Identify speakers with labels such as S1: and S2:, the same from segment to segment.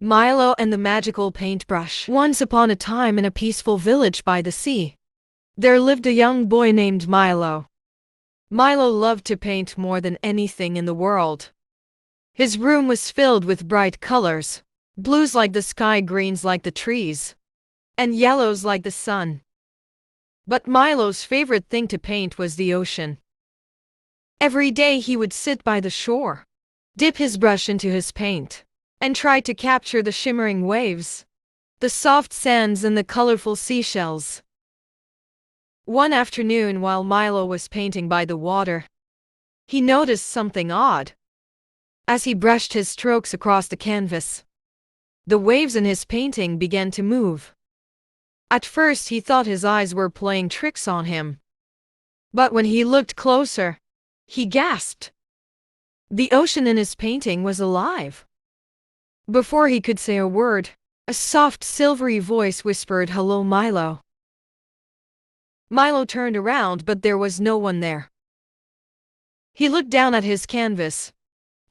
S1: Milo and the Magical Paintbrush. Once upon a time in a peaceful village by the sea, there lived a young boy named Milo. Milo loved to paint more than anything in the world. His room was filled with bright colors, blues like the sky, greens like the trees, and yellows like the sun. But Milo's favorite thing to paint was the ocean. Every day he would sit by the shore, dip his brush into his paint, and try to capture the shimmering waves, the soft sands and the colorful seashells. One afternoon while Milo was painting by the water, he noticed something odd. As he brushed his strokes across the canvas, the waves in his painting began to move. At first he thought his eyes were playing tricks on him. But when he looked closer, he gasped. The ocean in his painting was alive. Before he could say a word, a soft silvery voice whispered, "Hello, Milo." Milo turned around, but there was no one there. He looked down at his canvas,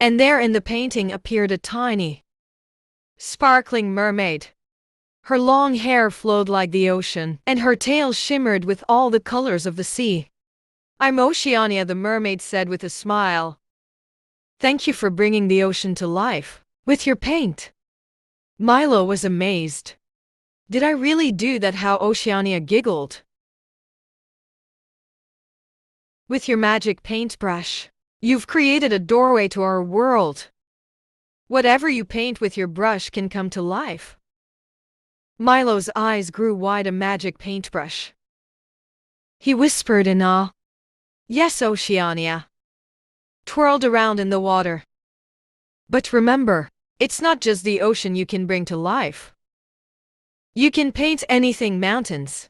S1: and there in the painting appeared a tiny, sparkling mermaid. Her long hair flowed like the ocean, and her tail shimmered with all the colors of the sea. "I'm Oceania," the mermaid said with a smile. "Thank you for bringing the ocean to life with your paint." Milo was amazed. "Did I really do that?" How Oceania giggled. "With your magic paintbrush, you've created a doorway to our world. Whatever you paint with your brush can come to life." Milo's eyes grew wide. "A magic paintbrush?" he whispered in awe. "Yes, Oceania." Twirled around in the water. "But remember, it's not just the ocean you can bring to life. You can paint anything: mountains,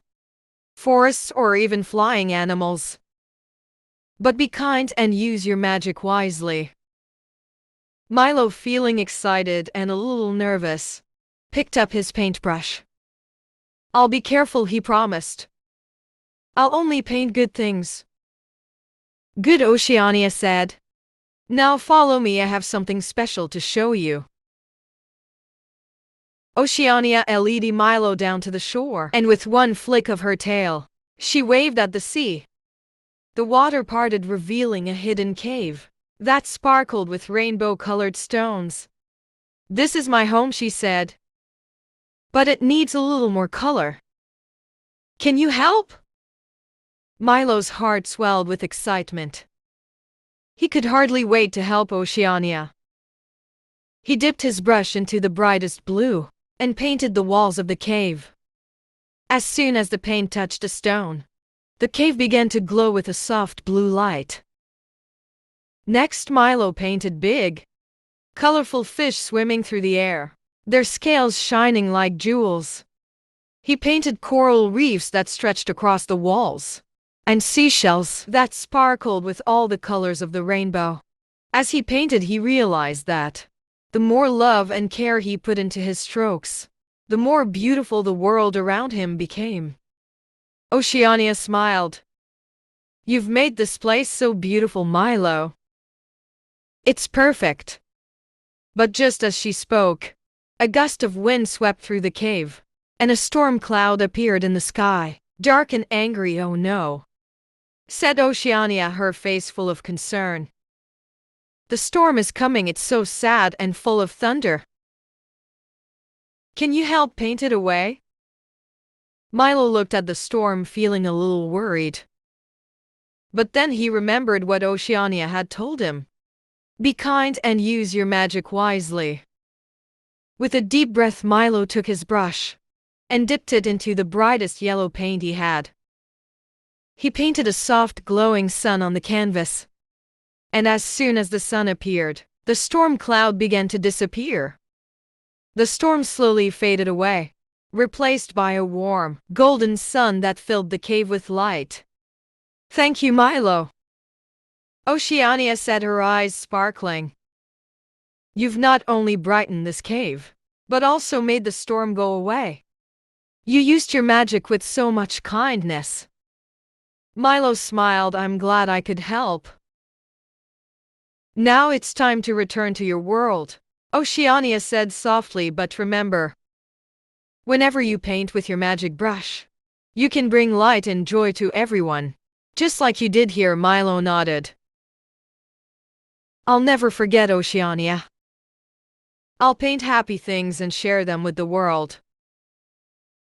S1: forests, or even flying animals. But be kind and use your magic wisely." Milo, feeling excited and a little nervous, picked up his paintbrush. "I'll be careful," he promised. "I'll only paint good things." "Good," Oceania said. "Now follow me, I have something special to show you." Oceania led Milo down to the shore, and with one flick of her tail, she waved at the sea. The water parted, revealing a hidden cave that sparkled with rainbow-colored stones. "This is my home," she said. "But it needs a little more color. Can you help?" Milo's heart swelled with excitement. He could hardly wait to help Oceania. He dipped his brush into the brightest blue and painted the walls of the cave. As soon as the paint touched a stone, the cave began to glow with a soft blue light. Next, Milo painted big, colorful fish swimming through the air, their scales shining like jewels. He painted coral reefs that stretched across the walls, and seashells that sparkled with all the colors of the rainbow. As he painted, he realized that the more love and care he put into his strokes, the more beautiful the world around him became. Oceania smiled. "You've made this place so beautiful, Milo. It's perfect." But just as she spoke, a gust of wind swept through the cave, and a storm cloud appeared in the sky, dark and angry. "Oh no," said Oceania, her face full of concern. "The storm is coming. It's so sad and full of thunder. Can you help paint it away?" Milo looked at the storm, feeling a little worried. But then he remembered what Oceania had told him. "Be kind and use your magic wisely." With a deep breath, Milo took his brush and dipped it into the brightest yellow paint he had. He painted a soft, glowing sun on the canvas. And as soon as the sun appeared, the storm cloud began to disappear. The storm slowly faded away, replaced by a warm, golden sun that filled the cave with light. "Thank you, Milo," Oceania said, her eyes sparkling. "You've not only brightened this cave, but also made the storm go away. You used your magic with so much kindness." Milo smiled. "I'm glad I could help. Now it's time to return to your world." Oceania said softly, but remember, whenever you paint with your magic brush, you can bring light and joy to everyone. Just like you did here, Milo nodded. I'll never forget, Oceania. I'll paint happy things and share them with the world.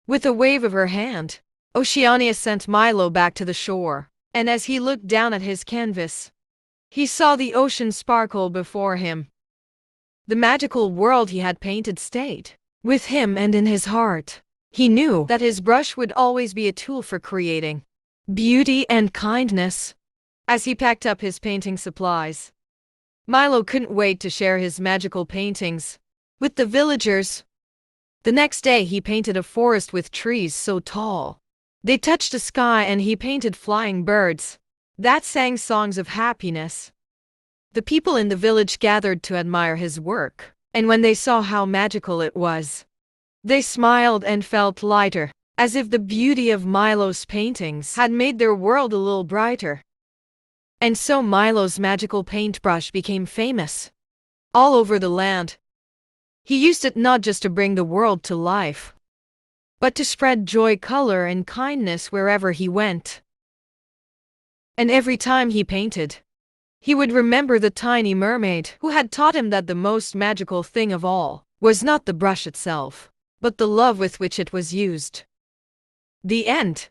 S1: With a wave of her hand, Oceania sent Milo back to the shore, and as he looked down at his canvas, he saw the ocean sparkle before him. The magical world he had painted stayed with him, and in his heart, he knew that his brush would always be a tool for creating beauty and kindness. As he packed up his painting supplies, Milo couldn't wait to share his magical paintings with the villagers. The next day he painted a forest with trees so tall they touched the sky, and he painted flying birds that sang songs of happiness. The people in the village gathered to admire his work, and when they saw how magical it was, they smiled and felt lighter, as if the beauty of Milo's paintings had made their world a little brighter. And so Milo's magical paintbrush became famous all over the land. He used it not just to bring the world to life, but to spread joy, color, and kindness wherever he went. And every time he painted, he would remember the tiny mermaid who had taught him that the most magical thing of all was not the brush itself, but the love with which it was used. The end.